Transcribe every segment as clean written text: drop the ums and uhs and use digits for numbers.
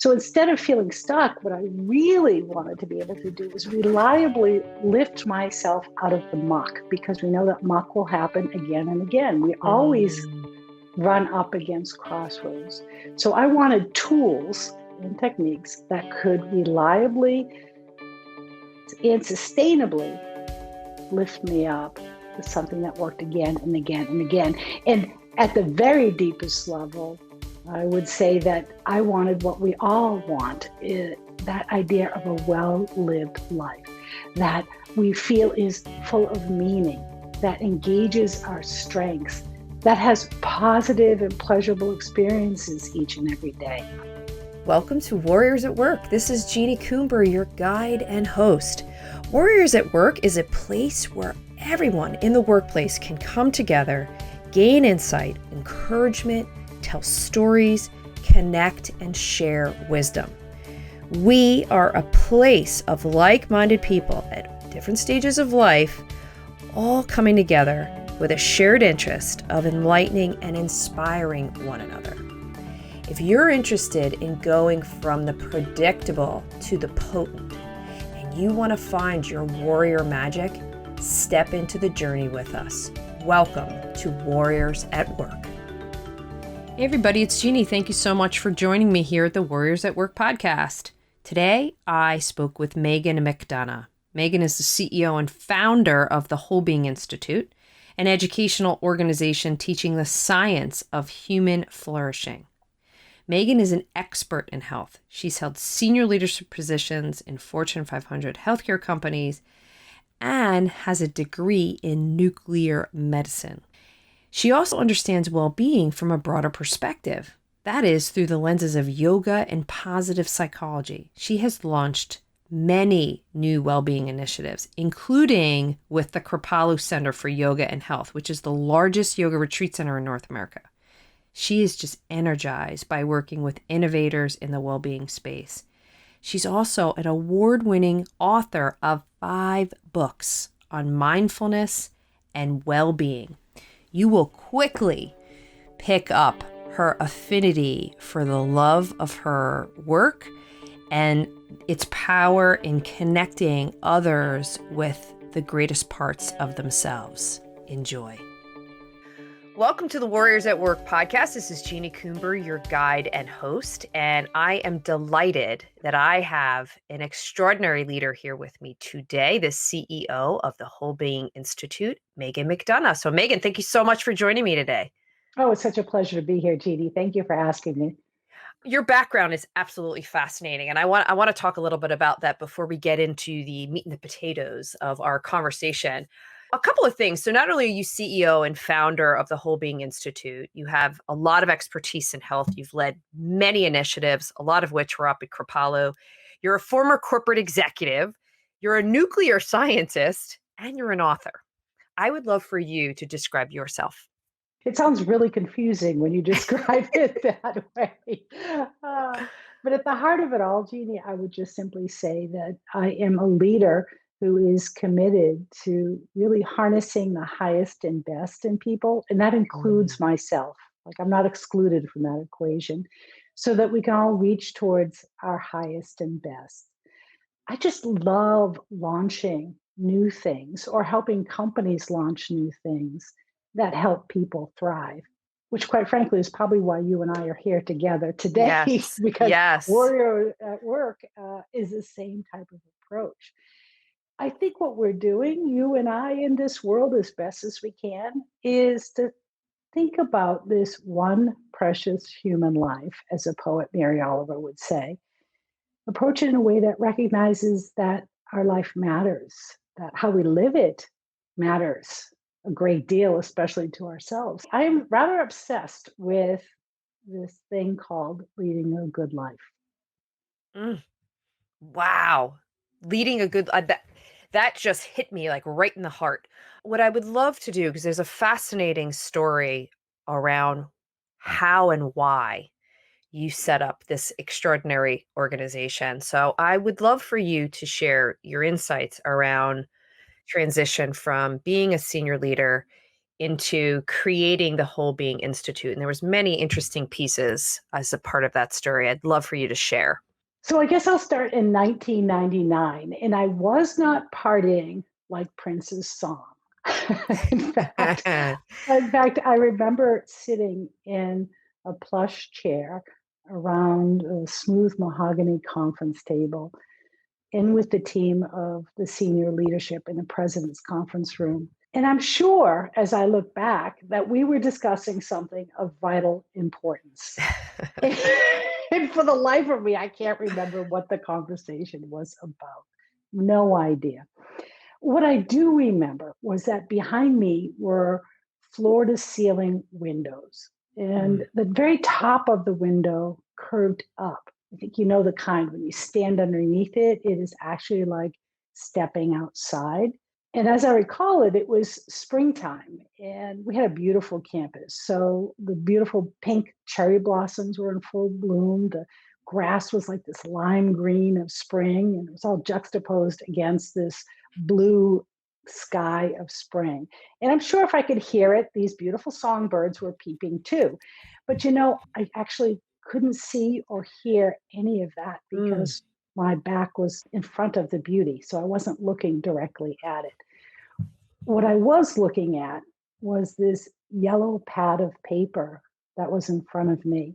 So instead of feeling stuck, what I really wanted to be able to do was reliably lift myself out of the muck, because we know that muck will happen again and again. We always run up against crossroads. So I wanted tools and techniques that could reliably and sustainably lift me up to something that worked again and again and again. And at the very deepest level, I would say that I wanted what we all want, that idea of a well-lived life, that we feel is full of meaning, that engages our strengths, that has positive and pleasurable experiences each and every day. Welcome to Warriors at Work. This is Jeanie Coomber, your guide and host. Warriors at Work is a place where everyone in the workplace can come together, gain insight, encouragement, tell stories, connect, and share wisdom. We are a place of like-minded people at different stages of life, all coming together with a shared interest of enlightening and inspiring one another. If you're interested in going from the predictable to the potent, and you want to find your warrior magic, step into the journey with us. Welcome to Warriors at Work. Hey everybody, it's Jeanie. Thank you so much for joining me here at the Warriors at Work podcast. Today, I spoke with Megan McDonough. Megan is the CEO and founder of the Wholebeing Institute, an educational organization teaching the science of human flourishing. Megan is an expert in health. She's held senior leadership positions in Fortune 500 healthcare companies and has a degree in nuclear medicine. She also understands well-being from a broader perspective. That is, through the lenses of yoga and positive psychology. She has launched many new well-being initiatives, including with the Kripalu Center for Yoga and Health, which is the largest yoga retreat center in North America. She is just energized by working with innovators in the well-being space. She's also an award-winning author of 5 books on mindfulness and well-being. You will quickly pick up her affinity for the love of her work and its power in connecting others with the greatest parts of themselves. Enjoy. Welcome to the Warriors at Work podcast. This is Jeanie Coomber, your guide and host, and I am delighted that I have an extraordinary leader here with me today, the CEO of the Wholebeing Institute, Megan McDonough. So Megan, thank you so much for joining me today. Oh, it's such a pleasure to be here, Jeanie. Thank you for asking me. Your background is absolutely fascinating, and I want to talk a little bit about that before we get into the meat and the potatoes of our conversation. A couple of things. So not only are you CEO and founder of the Wholebeing Institute, you have a lot of expertise in health. You've led many initiatives, a lot of which were up at Kripalu. You're a former corporate executive. You're a nuclear scientist, and you're an author. I would love for you to describe yourself. It sounds really confusing when you describe it that way. But at the heart of it all, Jeanie, I would just simply say that I am a leader who is committed to really harnessing the highest and best in people. And that includes myself. Like, I'm not excluded from that equation, so that we can all reach towards our highest and best. I just love launching new things or helping companies launch new things that help people thrive, which quite frankly is probably why you and I are here together today. Yes. Because Yes. Warrior at Work is the same type of approach. I think what we're doing, you and I, in this world as best as we can, is to think about this one precious human life, as a poet, Mary Oliver, would say. Approach it in a way that recognizes that our life matters, that how we live it matters a great deal, especially to ourselves. I am rather obsessed with this thing called leading a good life. Wow. Leading a good that just hit me like right in the heart. What I would love to do, because there's a fascinating story around how and why you set up this extraordinary organization. So I would love for you to share your insights around transition from being a senior leader into creating the Wholebeing Institute. And there was many interesting pieces as a part of that story. I'd love for you to share. So I guess I'll start in 1999, and I was not partying like Prince's song. in fact, in fact, I remember sitting in a plush chair around a smooth mahogany conference table, in with the team of the senior leadership in the president's conference room. And I'm sure, as I look back, that we were discussing something of vital importance. And for the life of me, I can't remember what the conversation was about. No idea. What I do remember was that behind me were floor to ceiling windows, and the very top of the window curved up. I think you know the kind when you stand underneath it, it is actually like stepping outside. And as I recall it, it was springtime and we had a beautiful campus. So the beautiful pink cherry blossoms were in full bloom. The grass was like this lime green of spring, and it was all juxtaposed against this blue sky of spring. And I'm sure if I could hear it, these beautiful songbirds were peeping too. But I actually couldn't see or hear any of that because my back was in front of the beauty. So I wasn't looking directly at it. What I was looking at was this yellow pad of paper that was in front of me,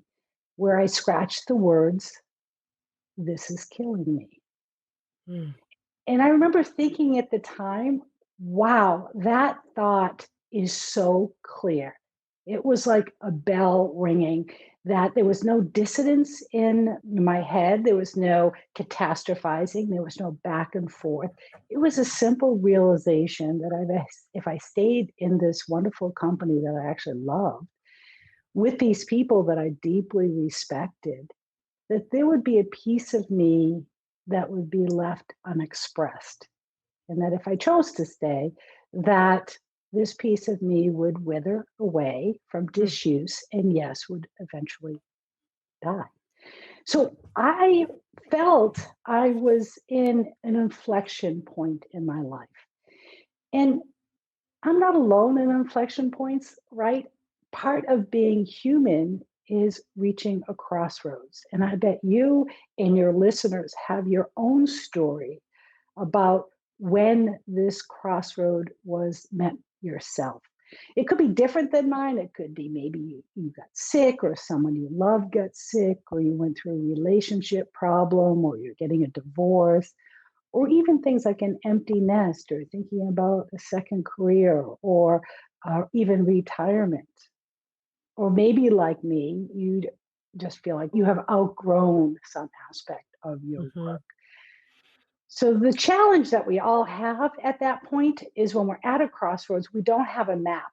where I scratched the words, "This is killing me." And I remember thinking at the time, wow, that thought is so clear. It was like a bell ringing, that there was no dissonance in my head. There was no catastrophizing. There was no back and forth. It was a simple realization that if I stayed in this wonderful company that I actually loved, with these people that I deeply respected, that there would be a piece of me that would be left unexpressed. And that if I chose to stay, that this piece of me would wither away from disuse and, yes, would eventually die. So I felt I was in an inflection point in my life. And I'm not alone in inflection points, right? Part of being human is reaching a crossroads. And I bet you and your listeners have your own story about when this crossroad was met yourself. It could be different than mine. It could be maybe you got sick, or someone you loved got sick, or you went through a relationship problem, or you're getting a divorce, or even things like an empty nest, or thinking about a second career, or even retirement. Or maybe like me, you just feel like you have outgrown some aspect of your work. So the challenge that we all have at that point is when we're at a crossroads, we don't have a map.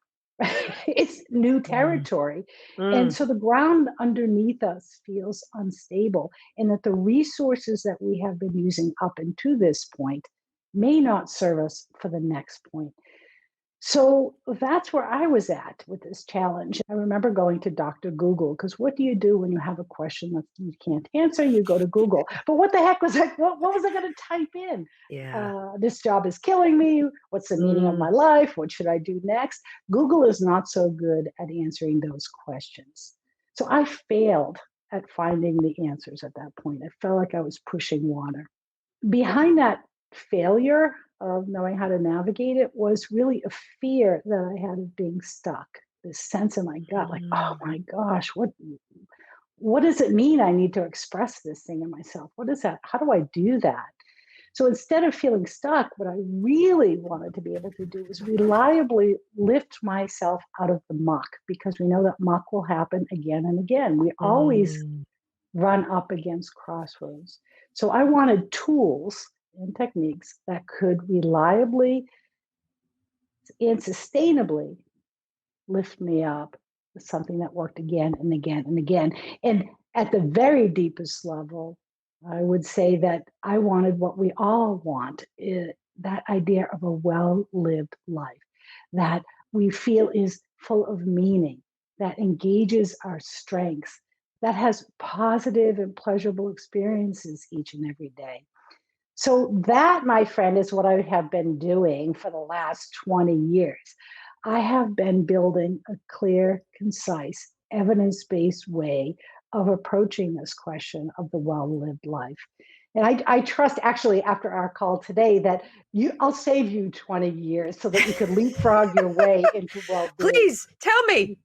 It's new territory. And so the ground underneath us feels unstable, and that the resources that we have been using up until this point may not serve us for the next point. So that's where I was at with this challenge. I remember going to Dr. Google, because what do you do when you have a question that you can't answer? You go to Google. But what the heck was I, what was I going to type in? This job is killing me. What's the meaning of my life? What should I do next? Google is not so good at answering those questions. So I failed at finding the answers at that point. I felt like I was pushing water. Behind that failure of knowing how to navigate it was really a fear that I had of being stuck. This sense in my gut, like, oh my gosh, what does it mean I need to express this thing in myself? What is that? How do I do that? So instead of feeling stuck, what I really wanted to be able to do was reliably lift myself out of the muck, because we know that muck will happen again and again. We always run up against crossroads. So I wanted tools and techniques that could reliably and sustainably lift me up with something that worked again and again and again. And at the very deepest level, I would say that I wanted what we all want, that idea of a well-lived life that we feel is full of meaning, that engages our strengths, that has positive and pleasurable experiences each and every day. So that, my friend, is what I have been doing for the last 20 years. I have been building a clear, concise, evidence-based way of approaching this question of the well-lived life. And I trust actually after our call today that I'll save you 20 years so that you could leapfrog your way into well-being. Please tell me.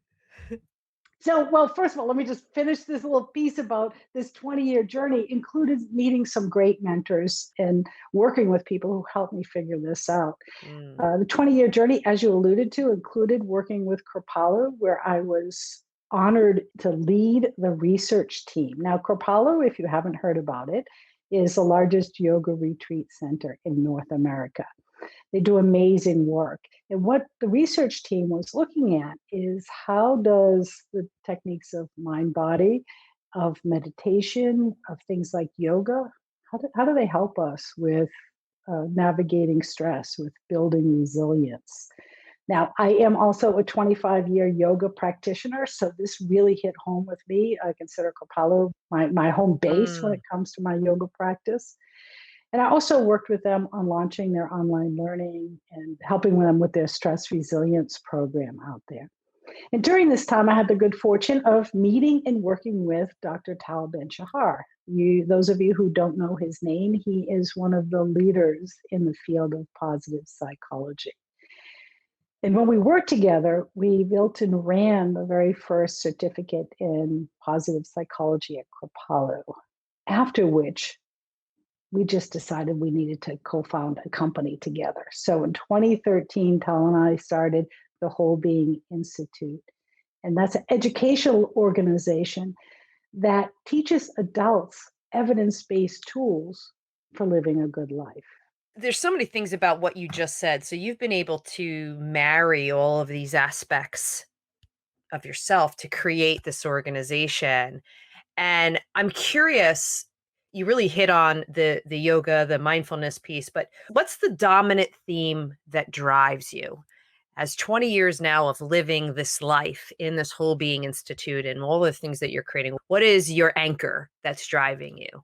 So, well, first of all, let me just finish this little piece about this 20-year journey, included meeting some great mentors and working with people who helped me figure this out. The 20-year journey, as you alluded to, included working with Kripalu, where I was honored to lead the research team. Now, Kripalu, if you haven't heard about it, is the largest yoga retreat center in North America. They do amazing work. And what the research team was looking at is how does the techniques of mind body, of meditation, of things like yoga, how do they help us with navigating stress, with building resilience? Now, I am also a 25-year yoga practitioner, so this really hit home with me. I consider Kripalu my home base when it comes to my yoga practice. And I also worked with them on launching their online learning and helping them with their stress resilience program out there. And during this time, I had the good fortune of meeting and working with Dr. Tal Ben-Shahar. Those of you who don't know his name, he is one of the leaders in the field of positive psychology. And when we worked together, we built and ran the very first certificate in positive psychology at Kripalu, after which we just decided we needed to co-found a company together. So in 2013, Tal and I started the Wholebeing Institute. And that's an educational organization that teaches adults evidence-based tools for living a good life. There's so many things about what you just said. So you've been able to marry all of these aspects of yourself to create this organization. And I'm curious, you really hit on the yoga, the mindfulness piece, but what's the dominant theme that drives you? As 20 years now of living this life in this Wholebeing Institute and all the things that you're creating, what is your anchor that's driving you?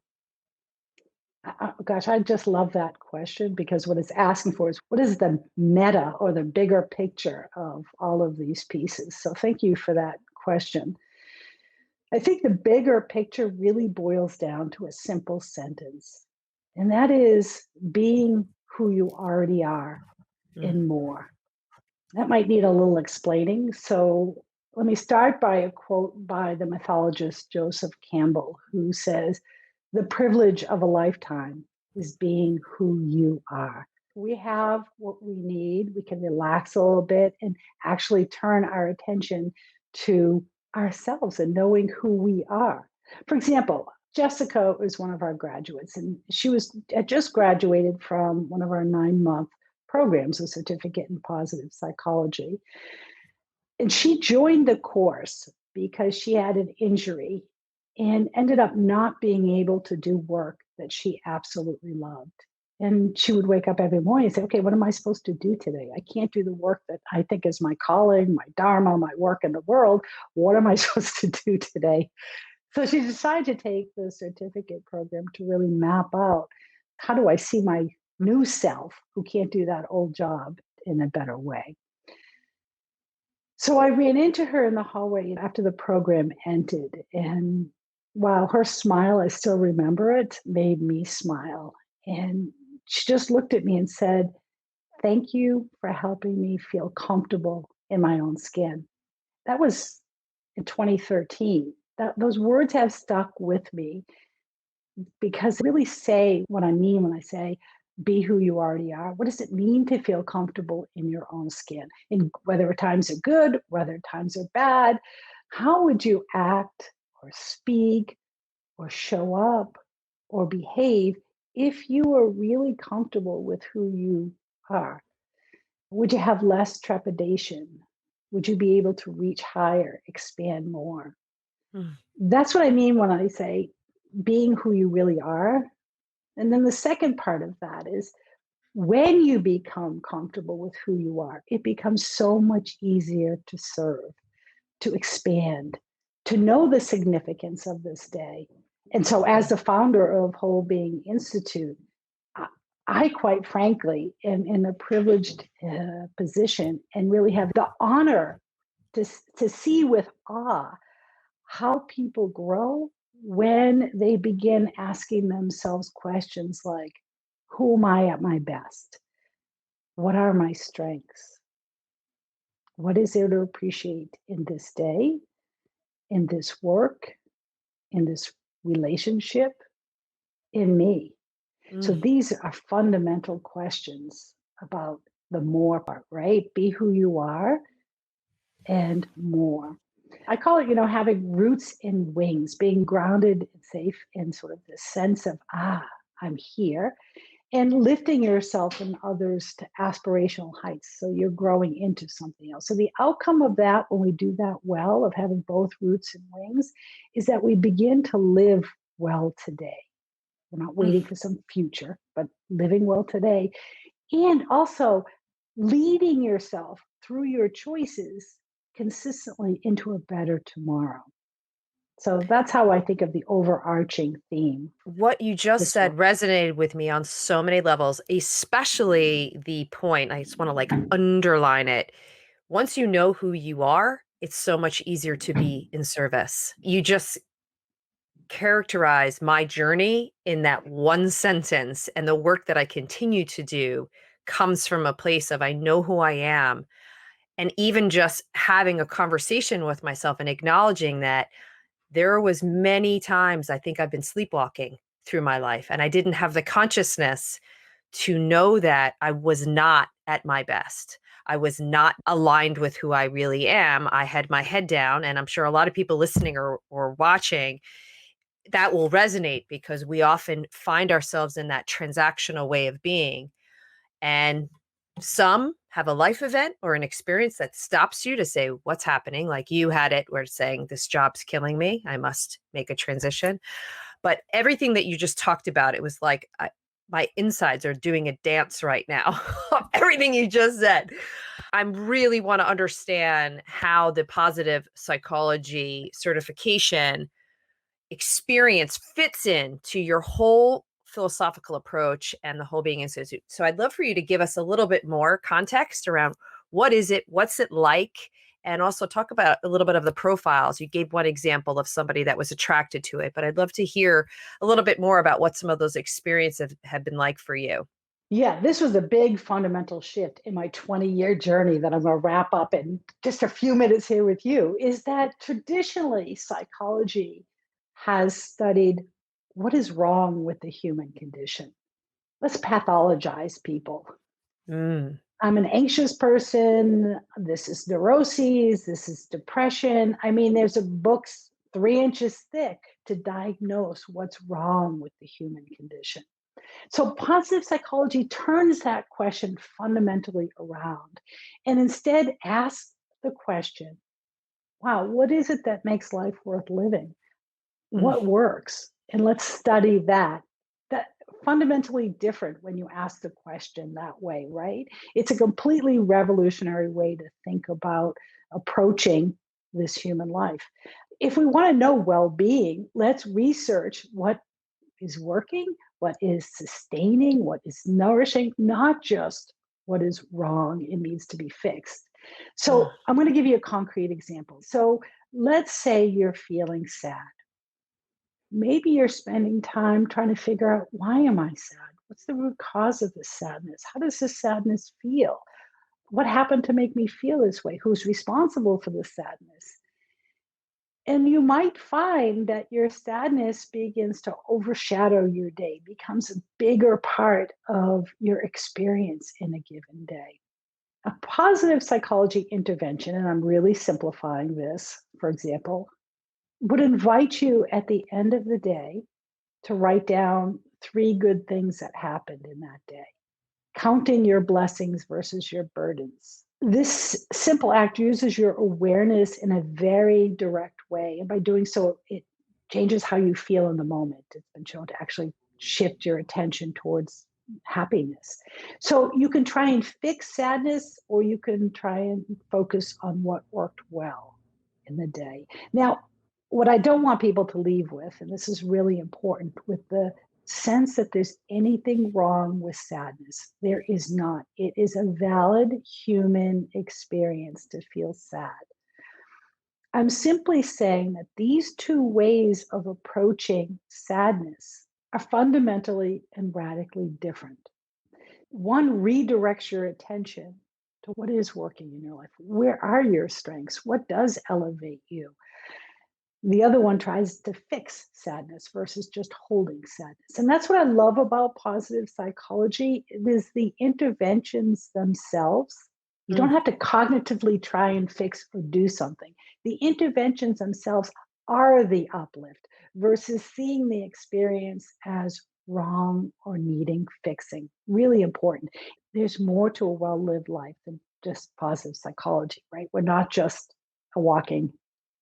Gosh, I just love that question because what it's asking for is what is the meta or the bigger picture of all of these pieces? So thank you for that question. I think the bigger picture really boils down to a simple sentence, and that is being who you already are and more. That might need a little explaining. So let me start by a quote by the mythologist Joseph Campbell, who says, "The privilege of a lifetime is being who you are." We have what we need. We can relax a little bit and actually turn our attention to ourselves and knowing who we are. For example, Jessica is one of our graduates, and had just graduated from one of our 9-month programs, a certificate in positive psychology. And she joined the course because she had an injury and ended up not being able to do work that she absolutely loved. And she would wake up every morning and say, okay, what am I supposed to do today? I can't do the work that I think is my calling, my dharma, my work in the world. What am I supposed to do today? So she decided to take the certificate program to really map out, how do I see my new self who can't do that old job in a better way? So I ran into her in the hallway after the program ended. And wow, her smile, I still remember it, made me smile. And she just looked at me and said, "Thank you for helping me feel comfortable in my own skin." That was in 2013. Those words have stuck with me because they really say what I mean when I say, be who you already are. What does it mean to feel comfortable in your own skin? And whether times are good, whether times are bad, how would you act or speak or show up or behave if you were really comfortable with who you are? Would you have less trepidation? Would you be able to reach higher, expand more? That's what I mean when I say being who you really are. And then the second part of that is when you become comfortable with who you are, it becomes so much easier to serve, to expand, to know the significance of this day. And so, as the founder of Wholebeing Institute, I quite frankly am in a privileged position and really have the honor to see with awe how people grow when they begin asking themselves questions like, who am I at my best? What are my strengths? What is there to appreciate in this day, in this work, in this relationship, in me? So Mm. these are fundamental questions about the more part, right? Be who you are and more. I call it, having roots and wings, being grounded and safe in sort of this sense of, I'm here, and lifting yourself and others to aspirational heights. So you're growing into something else. So the outcome of that, when we do that well, of having both roots and wings, is that we begin to live well today. We're not Mm. waiting for some future, but living well today. And also leading yourself through your choices consistently into a better tomorrow. So that's how I think of the overarching theme. What you just This work. said resonated with me on so many levels, especially the point. I just want to like underline it. Once you know who you are, it's so much easier to be in service. You just characterize my journey in that one sentence, and the work that I continue to do comes from a place of I know who I am. And even just having a conversation with myself and acknowledging that there was many times I think I've been sleepwalking through my life, and I didn't have the consciousness to know that I was not at my best. I was not aligned with who I really am. I had my head down, and I'm sure a lot of people listening or watching that will resonate, because we often find ourselves in that transactional way of being. And some have a life event or an experience that stops you to say, what's happening? Like you had it, where it's saying, this job's killing me. I must make a transition. But everything that you just talked about, it was like my insides are doing a dance right now. Everything you just said. I really want to understand how the positive psychology certification experience fits in to your whole philosophical approach and the Wholebeing Institute. So I'd love for you to give us a little bit more context around what is it, what's it like, and also talk about a little bit of the profiles. You gave one example of somebody that was attracted to it, but I'd love to hear a little bit more about what some of those experiences have been like for you. Yeah, this was a big fundamental shift in my 20-year journey that I'm going to wrap up in just a few minutes here with you. Is that traditionally psychology has studied what is wrong with the human condition. Let's pathologize people. Mm. I'm an anxious person. This is neuroses. This is depression. I mean, there's a books 3 inches thick to diagnose what's wrong with the human condition. So positive psychology turns that question fundamentally around and instead asks the question, wow, what is it that makes life worth living? Mm. What works? And let's study that. That fundamentally different when you ask the question that way, right? It's a completely revolutionary way to think about approaching this human life. If we want to know well-being, let's research what is working, what is sustaining, what is nourishing, not just what is wrong and needs to be fixed. Mm. So I'm going to give you a concrete example. So let's say you're feeling sad. Maybe you're spending time trying to figure out, why am I sad? What's the root cause of this sadness? How does this sadness feel? What happened to make me feel this way? Who's responsible for the sadness? And you might find that your sadness begins to overshadow your day, becomes a bigger part of your experience in a given day. A positive psychology intervention, and I'm really simplifying this, for example, would invite you at the end of the day to write down 3 good things that happened in that day, counting your blessings versus your burdens. This simple act uses your awareness in a very direct way. And by doing so, it changes how you feel in the moment. It's been shown to actually shift your attention towards happiness. So you can try and fix sadness, or you can try and focus on what worked well in the day. Now, what I don't want people to leave with, and this is really important with the sense that there's anything wrong with sadness. There is not. It is a valid human experience to feel sad. I'm simply saying that these two ways of approaching sadness are fundamentally and radically different. One redirects your attention to what is working in your life. Where are your strengths? What does elevate you? The other one tries to fix sadness versus just holding sadness. And that's what I love about positive psychology is the interventions themselves. You don't have to cognitively try and fix or do something. The interventions themselves are the uplift versus seeing the experience as wrong or needing fixing. Really important. There's more to a well-lived life than just positive psychology, right? We're not just a walking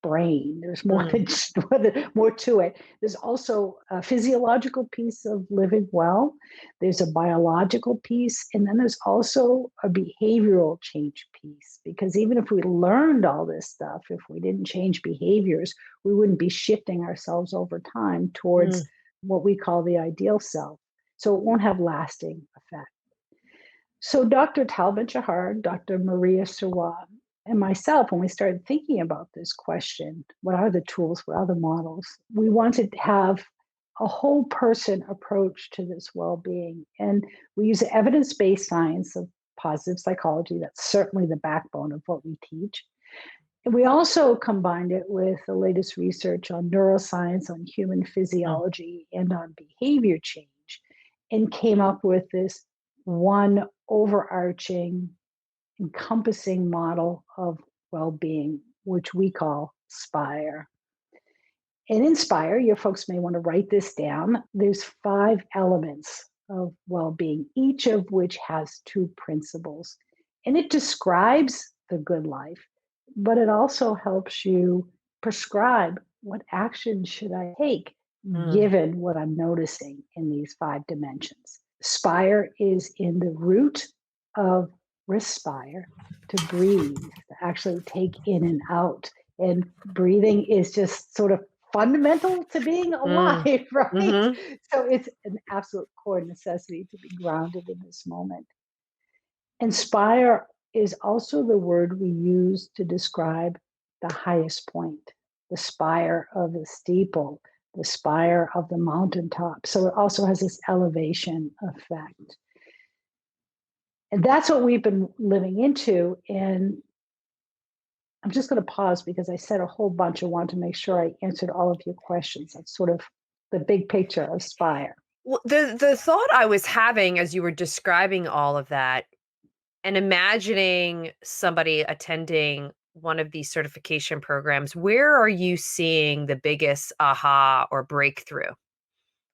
brain. There's more than more to it. There's also a physiological piece of living well. There's a biological piece, and then there's also a behavioral change piece. Because even if we learned all this stuff, if we didn't change behaviors, we wouldn't be shifting ourselves over time towards what we call the ideal self. So it won't have lasting effect. So Dr. Talbot Jahar, Dr. Maria Serwa, and myself, when we started thinking about this question, what are the tools, what are the models? We wanted to have a whole person approach to this well-being. And we use evidence-based science of positive psychology. That's certainly the backbone of what we teach. And we also combined it with the latest research on neuroscience, on human physiology, and on behavior change, and came up with this one overarching, encompassing model of well-being, which we call SPIRE. And in SPIRE, your folks may want to write this down. There's 5 elements of well-being, each of which has 2 principles. And it describes the good life, but it also helps you prescribe what action should I take given what I'm noticing in these 5 dimensions. SPIRE is in the root of respire, to breathe, to actually take in and out. And breathing is just sort of fundamental to being alive, right? So it's an absolute core necessity to be grounded in this moment. Inspire is also the word we use to describe the highest point, the spire of the steeple, the spire of the mountaintop. So it also has this elevation effect. And that's what we've been living into. And I'm just going to pause because I said a whole bunch. I want to make sure I answered all of your questions. That's sort of the big picture of SPIRE. Well, the thought I was having as you were describing all of that and imagining somebody attending one of these certification programs, where are you seeing the biggest aha or breakthrough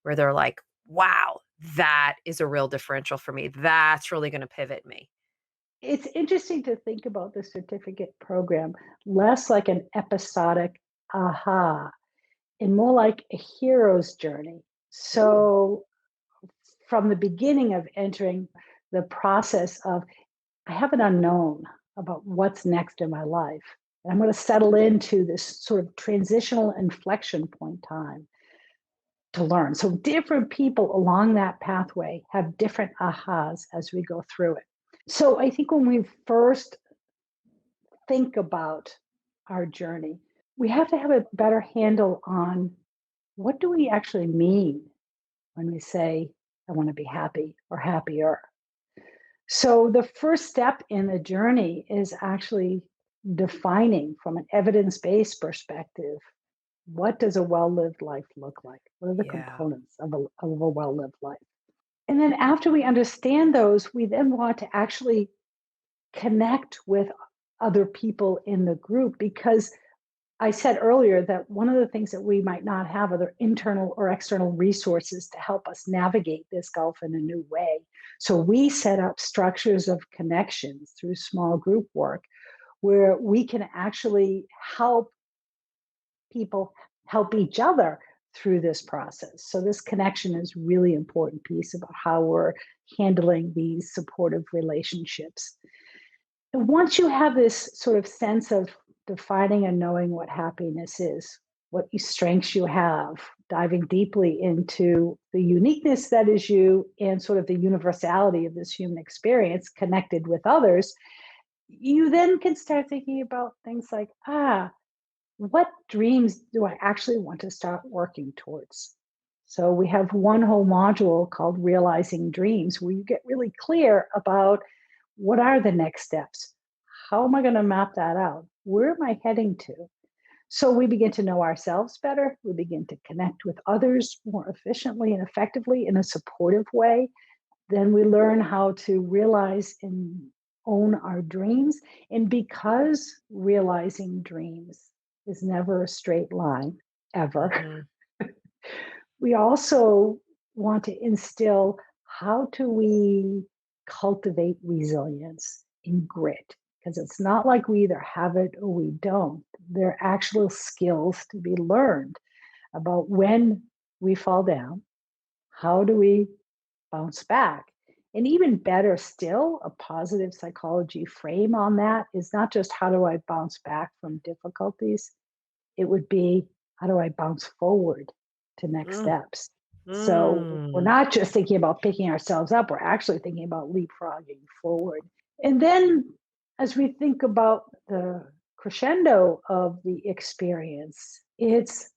where they're like, wow, that is a real differential for me. That's really going to pivot me. It's interesting to think about the certificate program less like an episodic aha and more like a hero's journey. So from the beginning of entering the process of, I have an unknown about what's next in my life. And I'm going to settle into this sort of transitional inflection point time to learn. So different people along that pathway have different ahas as we go through it. So I think when we first think about our journey, we have to have a better handle on what do we actually mean when we say, I want to be happy or happier. So the first step in the journey is actually defining from an evidence-based perspective, what does a well-lived life look like? What are the components of a well-lived life? And then after we understand those, we then want to actually connect with other people in the group, because I said earlier that one of the things that we might not have are internal or external resources to help us navigate this gulf in a new way. So we set up structures of connections through small group work where we can actually help people help each other through this process. So this connection is really important piece about how we're handling these supportive relationships. And once you have this sort of sense of defining and knowing what happiness is, what strengths you have, diving deeply into the uniqueness that is you and sort of the universality of this human experience connected with others, you then can start thinking about things like, what dreams do I actually want to start working towards? So we have one whole module called Realizing Dreams, where you get really clear about what are the next steps? How am I going to map that out? Where am I heading to? So we begin to know ourselves better. We begin to connect with others more efficiently and effectively in a supportive way. Then we learn how to realize and own our dreams. And because realizing dreams is never a straight line, ever, we also want to instill how do we cultivate resilience and grit, because it's not like we either have it or we don't. There are actual skills to be learned about when we fall down, how do we bounce back. And even better still, a positive psychology frame on that is not just how do I bounce back from difficulties, it would be how do I bounce forward to next steps. So we're not just thinking about picking ourselves up, we're actually thinking about leapfrogging forward. And then as we think about the crescendo of the experience, it's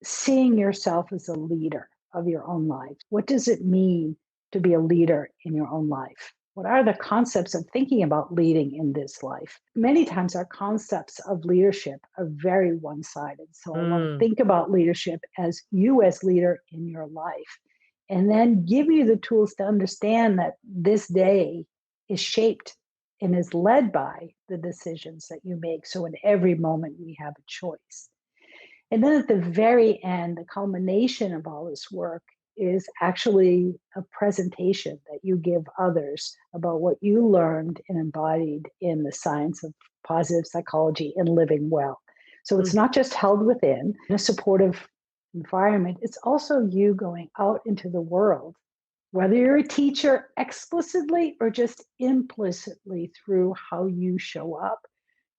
seeing yourself as a leader of your own life. What does it mean to be a leader in your own life? What are the concepts of thinking about leading in this life? Many times our concepts of leadership are very one-sided. So I want to think about leadership as you as leader in your life, and then give you the tools to understand that this day is shaped and is led by the decisions that you make. So in every moment we have a choice. And then at the very end, the culmination of all this work is actually a presentation that you give others about what you learned and embodied in the science of positive psychology and living well. So it's not just held within a supportive environment, it's also you going out into the world, whether you're a teacher explicitly or just implicitly through how you show up,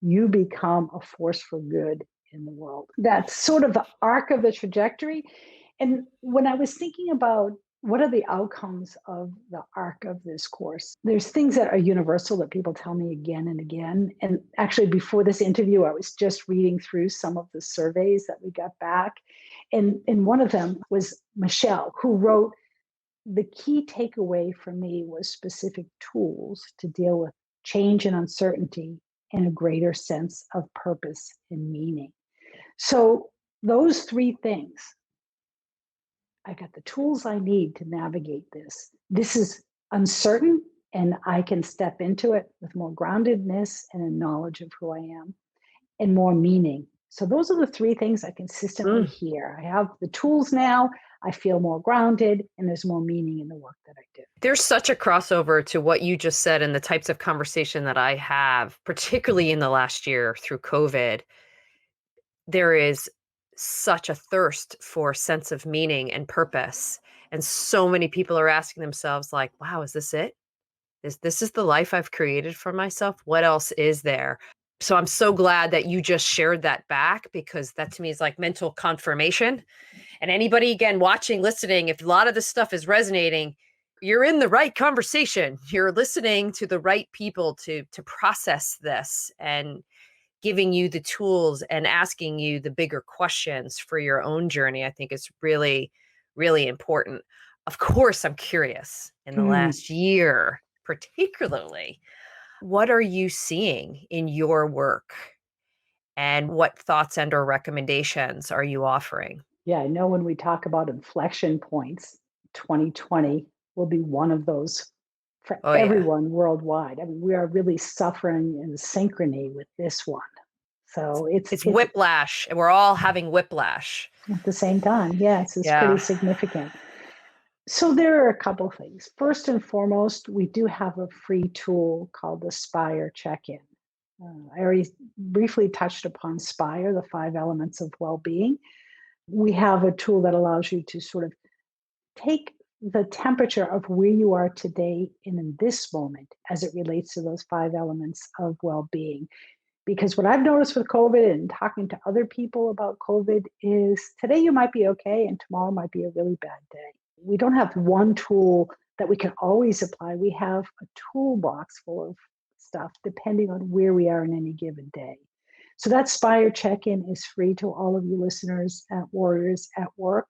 you become a force for good in the world. That's sort of the arc of the trajectory. And when I was thinking about what are the outcomes of the arc of this course, there's things that are universal that people tell me again and again. And actually, before this interview, I was just reading through some of the surveys that we got back. And one of them was Michelle, who wrote, the key takeaway for me was specific tools to deal with change and uncertainty and a greater sense of purpose and meaning. So those three things, I got the tools I need to navigate this. This is uncertain, and I can step into it with more groundedness and a knowledge of who I am and more meaning. So those are the three things I consistently hear. I have the tools now, I feel more grounded, and there's more meaning in the work that I do. There's such a crossover to what you just said and the types of conversation that I have, particularly in the last year through COVID. There is such a thirst for sense of meaning and purpose. And so many people are asking themselves, like, wow, is this it? This is the life I've created for myself? What else is there? So I'm so glad that you just shared that back, because that to me is like mental confirmation. And anybody, again, watching, listening, if a lot of this stuff is resonating, you're in the right conversation. You're listening to the right people to process this and giving you the tools and asking you the bigger questions for your own journey. I think is really, really important. Of course, I'm curious in the last year, particularly, what are you seeing in your work, and what thoughts and or recommendations are you offering? Yeah, I know when we talk about inflection points, 2020 will be one of those for Oh, yeah. everyone worldwide. I mean, we are really suffering in synchrony with this one. So It's it's whiplash, and we're all having whiplash. at the same time. Yes, it's pretty Yeah. significant. So there are a couple things. First and foremost, we do have a free tool called the Spire Check-in. I already briefly touched upon Spire, the 5 elements of well-being. We have a tool that allows you to sort of take the temperature of where you are today and in this moment as it relates to those 5 elements of well-being. Because what I've noticed with COVID and talking to other people about COVID is today you might be okay and tomorrow might be a really bad day. We don't have one tool that we can always apply. We have a toolbox full of stuff depending on where we are in any given day. So that Spire check-in is free to all of you listeners at Warriors at Work.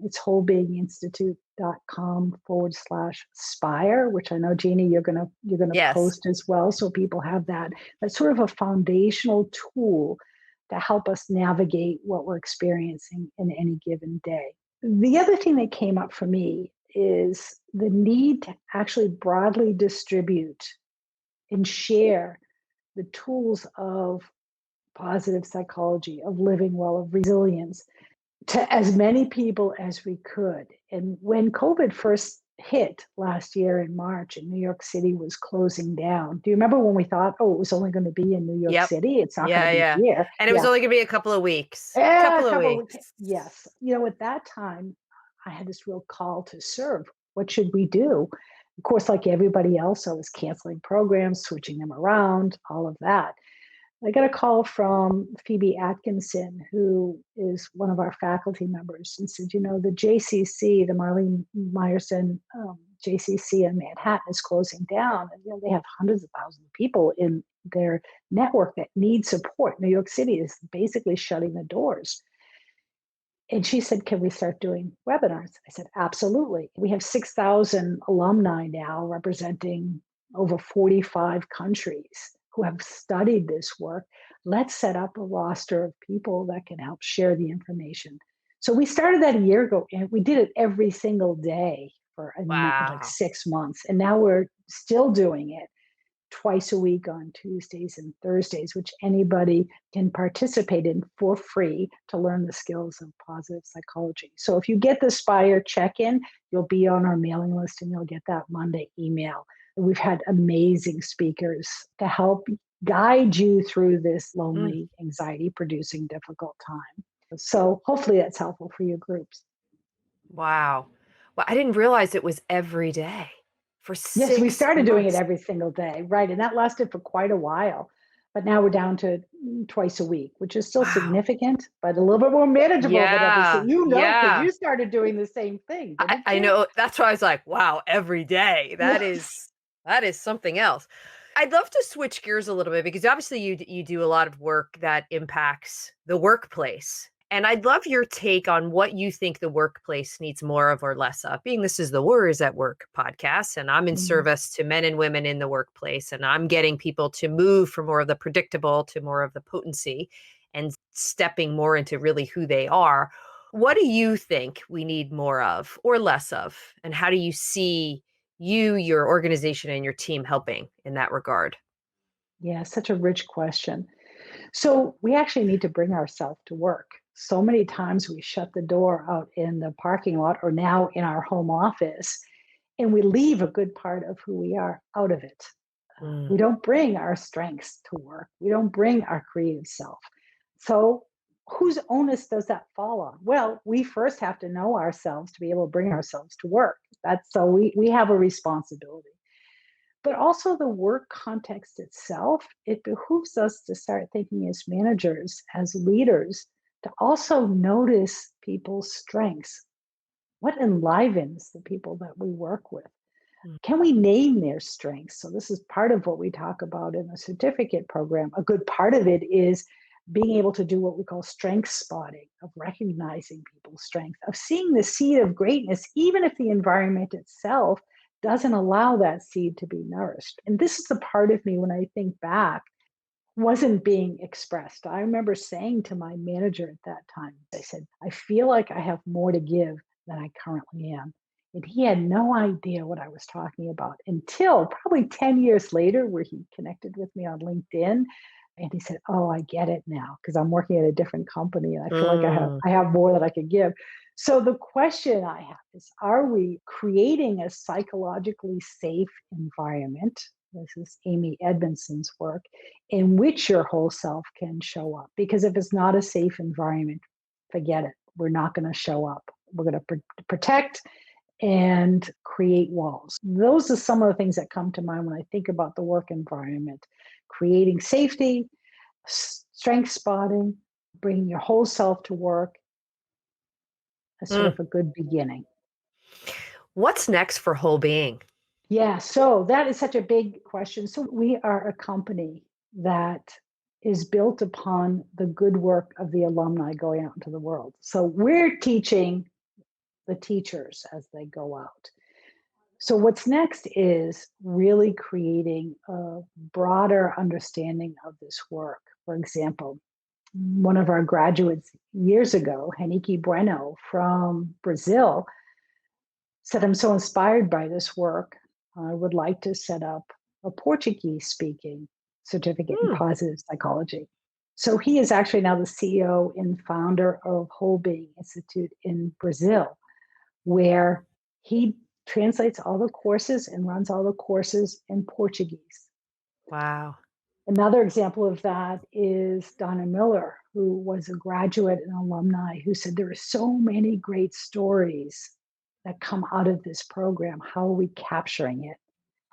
It's wholebeinginstitute.com/spire, which I know, Jeanie, you're gonna Yes. post as well, so people have that. That's sort of a foundational tool to help us navigate what we're experiencing in any given day. The other thing that came up for me is the need to actually broadly distribute and share the tools of positive psychology, of living well, of resilience to as many people as we could. And when COVID first hit last year in March and New York City was closing down, do you remember when we thought, oh, it was only going to be in New York Yep. City? It's not going to Yeah. be here. And it was only going to be a couple of weeks. Yeah, Couple a of couple of weeks. weeks. Yes. At that time, I had this real call to serve. What should we do? Of course, like everybody else, I was canceling programs, switching them around, all of that. I got a call from Phoebe Atkinson, who is one of our faculty members, and said, the JCC, the Marlene Meyerson JCC in Manhattan is closing down. And, they have hundreds of thousands of people in their network that need support. New York City is basically shutting the doors. And she said, can we start doing webinars? I said, absolutely. We have 6,000 alumni now representing over 45 countries who have studied this work. Let's set up a roster of people that can help share the information. So we started that a year ago, and we did it every single day for like 6 months. And now we're still doing it twice a week on Tuesdays and Thursdays, which anybody can participate in for free to learn the skills of positive psychology. So if you get the Spire check-in, you'll be on our mailing list and you'll get that Monday email. We've had amazing speakers to help guide you through this lonely, anxiety-producing, difficult time. So hopefully that's helpful for your groups. Wow. Well, I didn't realize it was every day for 6 months. Yes, we started doing it every single day, right? And that lasted for quite a while. But now we're down to twice a week, which is still significant, but a little bit more manageable than every. Because you started doing the same thing. I know. That's why I was like, wow, every day. That is something else. I'd love to switch gears a little bit because obviously you do a lot of work that impacts the workplace. And I'd love your take on what you think the workplace needs more of or less of. Being this is the Warriors at Work podcast, and I'm in service to men and women in the workplace, and I'm getting people to move from more of the predictable to more of the potency and stepping more into really who they are. What do you think we need more of or less of? And how do you see your organization and your team helping in that regard? Yeah, such a rich question. So we actually need to bring ourselves to work. So many times we shut the door out in the parking lot or now in our home office, and we leave a good part of who we are out of it. We don't bring our strengths to work. We don't bring our creative self. So whose onus does that fall on? Well, we first have to know ourselves to be able to bring ourselves to work. So we have a responsibility. But also the work context itself, it behooves us to start thinking as managers, as leaders, to also notice people's strengths. What enlivens the people that we work with? Can we name their strengths? So this is part of what we talk about in the certificate program. A good part of it is being able to do what we call strength spotting, of recognizing people's strengths, of seeing the seed of greatness, even if the environment itself doesn't allow that seed to be nourished. And this is the part of me, when I think back, wasn't being expressed. I remember saying to my manager at that time, I said, I feel like I have more to give than I currently am. And he had no idea what I was talking about until probably 10 years later, where he connected with me on LinkedIn. And he said, oh, I get it now, because I'm working at a different company and I feel like I have more that I could give. So the question I have is, are we creating a psychologically safe environment? This is Amy Edmondson's work, in which your whole self can show up. Because if it's not a safe environment, forget it. We're not going to show up. We're going to protect and create walls. Those are some of the things that come to mind when I think about the work environment. Creating safety, strength spotting, bringing your whole self to work as sort Mm. of a good beginning. What's next for Wholebeing? Yeah, so that is such a big question. So we are a company that is built upon the good work of the alumni going out into the world. So we're teaching the teachers as they go out. So what's next is really creating a broader understanding of this work. For example, one of our graduates years ago, Henrique Bueno from Brazil, said, I'm so inspired by this work. I would like to set up a Portuguese speaking certificate in Mm. positive psychology. So he is actually now the CEO and founder of Wholebeing Institute in Brazil, where he translates all the courses and runs all the courses in Portuguese. Wow. Another example of that is Donna Miller, who was a graduate and alumni, who said there are so many great stories that come out of this program. How are we capturing it?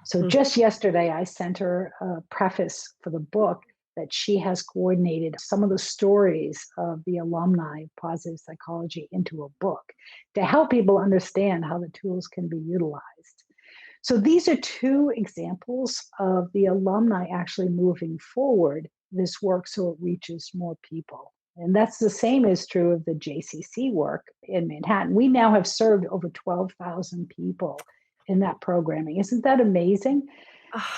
So Mm. just yesterday, I sent her a preface for the book that she has coordinated some of the stories of the alumni of positive psychology into a book to help people understand how the tools can be utilized. So these are two examples of the alumni actually moving forward this work so it reaches more people. And that's the same is true of the JCC work in Manhattan. We now have served over 12,000 people in that programming. Isn't that amazing?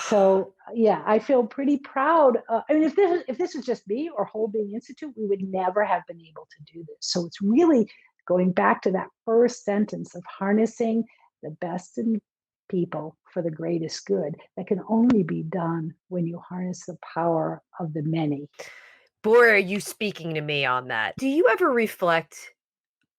So yeah, I feel pretty proud. I mean, if this was just me or Wholebeing Institute, we would never have been able to do this. So it's really going back to that first sentence of harnessing the best in people for the greatest good. That can only be done when you harness the power of the many. Boy, are you speaking to me on that. Do you ever reflect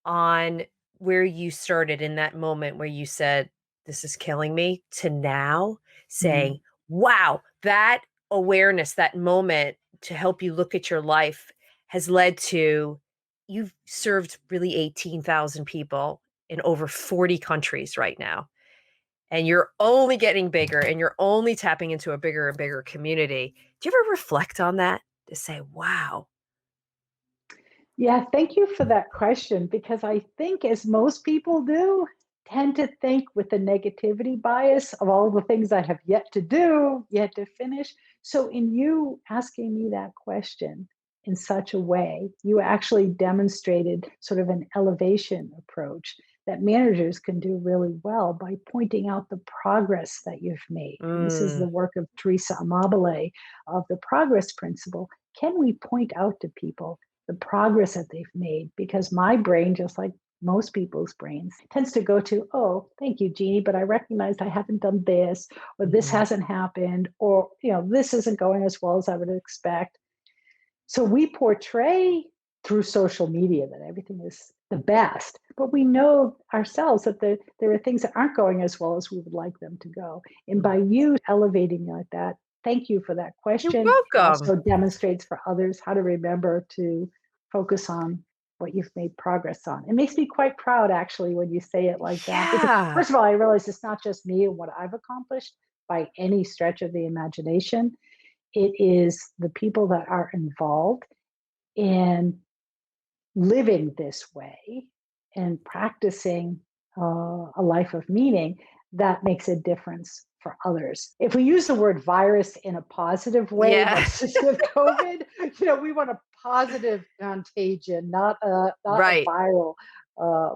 on where you started in that moment where you said, this is killing me, to now Mm. saying, wow, that awareness, that moment to help you look at your life has led to you've served really 18,000 people in over 40 countries right now. And you're only getting bigger and you're only tapping into a bigger and bigger community. Do you ever reflect on that to say, wow? Yeah, thank you for that question because I think, as most people do, tend to think with the negativity bias of all the things I have yet to do, yet to finish. So, in you asking me that question in such a way, you actually demonstrated sort of an elevation approach that managers can do really well by pointing out the progress that you've made. And this is the Mm, work of Teresa Amabile of the progress principle. Can we point out to people the progress that they've made? Because my brain, just like most people's brains, tends to go to, oh, thank you, Jeanie, but I recognized I haven't done this, or this mhm. hasn't happened, or this isn't going as well as I would expect. So we portray through social media that everything is the best, but we know ourselves that there are things that aren't going as well as we would like them to go. And by you elevating like that, thank you for that You're question. It welcome. also demonstrates for others how to remember to focus on what you've made progress on. It makes me quite proud, actually, when you say it like that. Because, Yeah. first of all, I realize it's not just me and what I've accomplished by any stretch of the imagination. It is the people that are involved in living this way and practicing a life of meaning that makes a difference for others. If we use the word virus in a positive way Yeah. versus with COVID, we want a positive contagion, not a Right. viral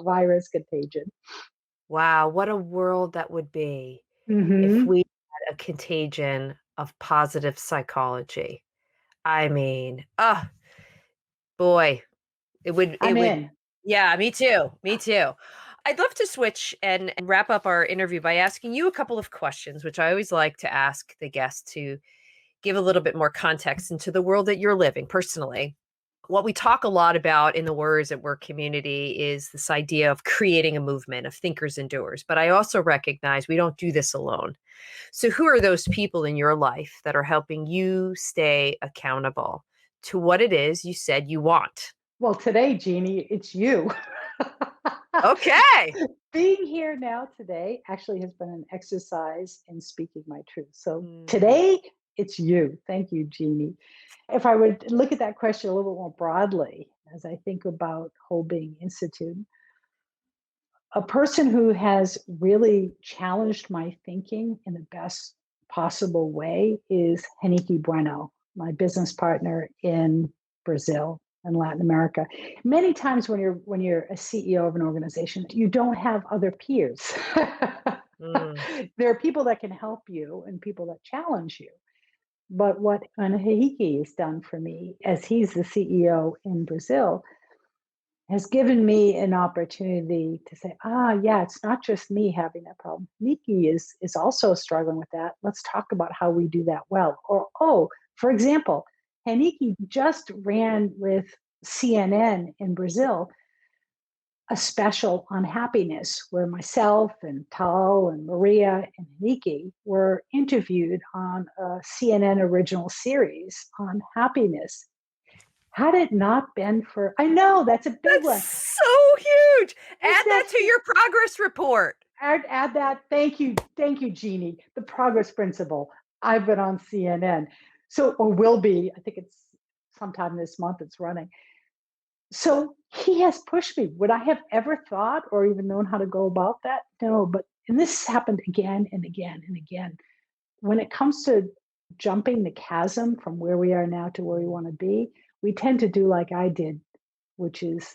virus contagion. Wow, what a world that would be if Mm-hmm. we had a contagion of positive psychology. I mean, oh, boy, it I'm would in. yeah, me too, me too. I'd love to switch and wrap up our interview by asking you a couple of questions, which I always like to ask the guests to give a little bit more context into the world that you're living personally. What we talk a lot about in the Warriors at Work community is this idea of creating a movement of thinkers and doers. But I also recognize we don't do this alone. So, who are those people in your life that are helping you stay accountable to what it is you said you want? Well, today, Jeanie, it's you. Okay. Being here now today actually has been an exercise in speaking my truth. So Mm, today, it's you. Thank you, Jeanie. If I would look at that question a little bit more broadly, as I think about Wholebeing Institute, a person who has really challenged my thinking in the best possible way is Henrique Bueno, my business partner in Brazil and Latin America. Many times when you're a CEO of an organization, you don't have other peers. There are people that can help you and people that challenge you. But what Henrique has done for me, as he's the CEO in Brazil, has given me an opportunity to say, yeah, it's not just me having that problem. Nikki is also struggling with that. Let's talk about how we do that well. Or, for example, Henrique just ran with CNN in Brazil a special on happiness where myself and Tal and Maria and Henrique were interviewed on a CNN original series on happiness. Had it not been for, I know that's a big one. So huge. Add that to your progress report. Add that. Thank you, Jeanie. The progress principle. I've been on CNN. So, or will be, I think it's sometime this month it's running. So he has pushed me. Would I have ever thought or even known how to go about that? No, and this happened again and again and again. When it comes to jumping the chasm from where we are now to where we want to be, we tend to do like I did, which is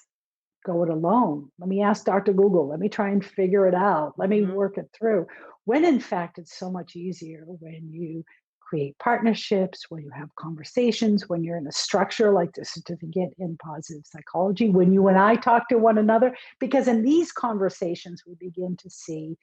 go it alone. Let me ask Dr. Google. Let me try and figure it out. Let me work it through. When in fact, it's so much easier when you create partnerships, when you have conversations, when you're in a structure like the certificate in positive psychology, when you and I talk to one another, because in these conversations, we begin to see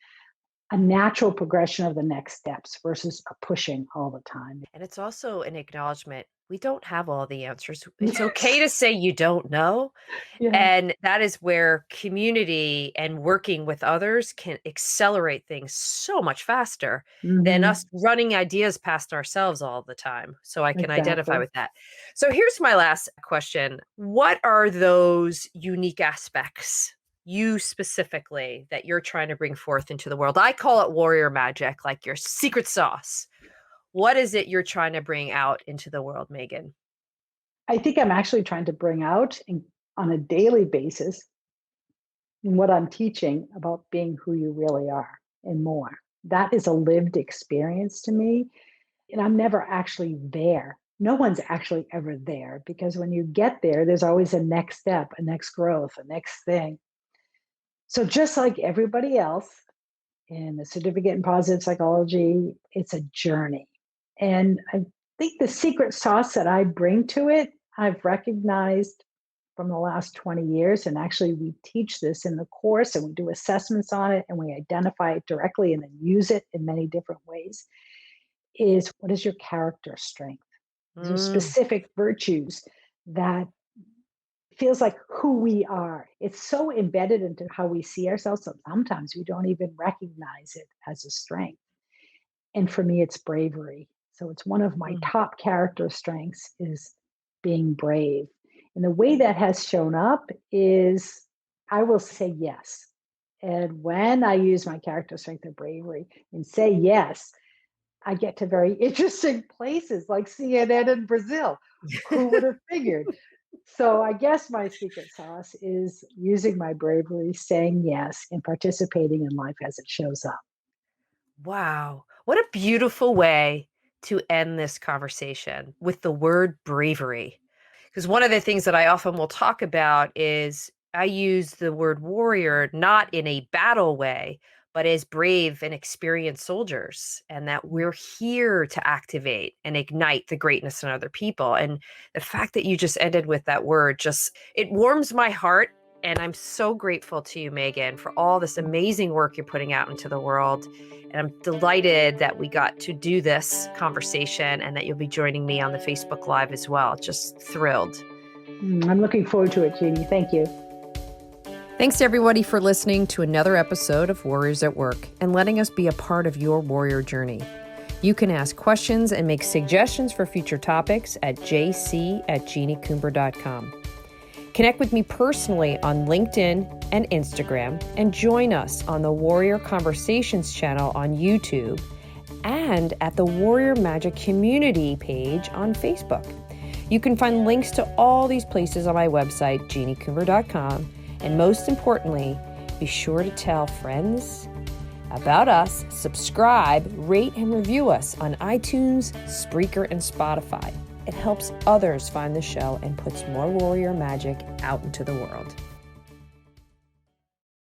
a natural progression of the next steps versus a pushing all the time. And it's also an acknowledgement. We don't have all the answers. It's okay to say you don't know. Yeah. And that is where community and working with others can accelerate things so much faster than us running ideas past ourselves all the time. So I can identify with that. So here's my last question. What are those unique aspects, you specifically, that you're trying to bring forth into the world? I call it warrior magic, like your secret sauce. What is it you're trying to bring out into the world, Megan? I think I'm actually trying to bring out on a daily basis what I'm teaching about being who you really are and more. That is a lived experience to me. And I'm never actually there. No one's actually ever there, because when you get there, there's always a next step, a next growth, a next thing. So just like everybody else in the certificate in positive psychology, it's a journey. And I think the secret sauce that I bring to it, I've recognized from the last 20 years, and actually we teach this in the course and we do assessments on it and we identify it directly and then use it in many different ways, is what is your character strength? These are specific virtues that feels like who we are. It's so embedded into how we see ourselves that sometimes we don't even recognize it as a strength. And for me, it's bravery. So it's one of my top character strengths is being brave. And the way that has shown up is I will say yes. And when I use my character strength of bravery and say yes, I get to very interesting places like CNN in Brazil. Who would have figured? So I guess my secret sauce is using my bravery, saying yes, and participating in life as it shows up. Wow. What a beautiful way to end this conversation with the word bravery. Because one of the things that I often will talk about is I use the word warrior not in a battle way, but as brave and experienced soldiers, and that we're here to activate and ignite the greatness in other people. And the fact that you just ended with that word, it warms my heart. And I'm so grateful to you, Megan, for all this amazing work you're putting out into the world. And I'm delighted that we got to do this conversation and that you'll be joining me on the Facebook Live as well. Just thrilled. I'm looking forward to it, Jeanie. Thank you. Thanks to everybody for listening to another episode of Warriors at Work and letting us be a part of your warrior journey. You can ask questions and make suggestions for future topics at jc@jeaniecoomber.com. Connect with me personally on LinkedIn and Instagram, and join us on the Warrior Conversations channel on YouTube and at the Warrior Magic Community page on Facebook. You can find links to all these places on my website, jeanniecoomber.com. And most importantly, be sure to tell friends about us, subscribe, rate, and review us on iTunes, Spreaker, and Spotify. It helps others find the show and puts more warrior magic out into the world.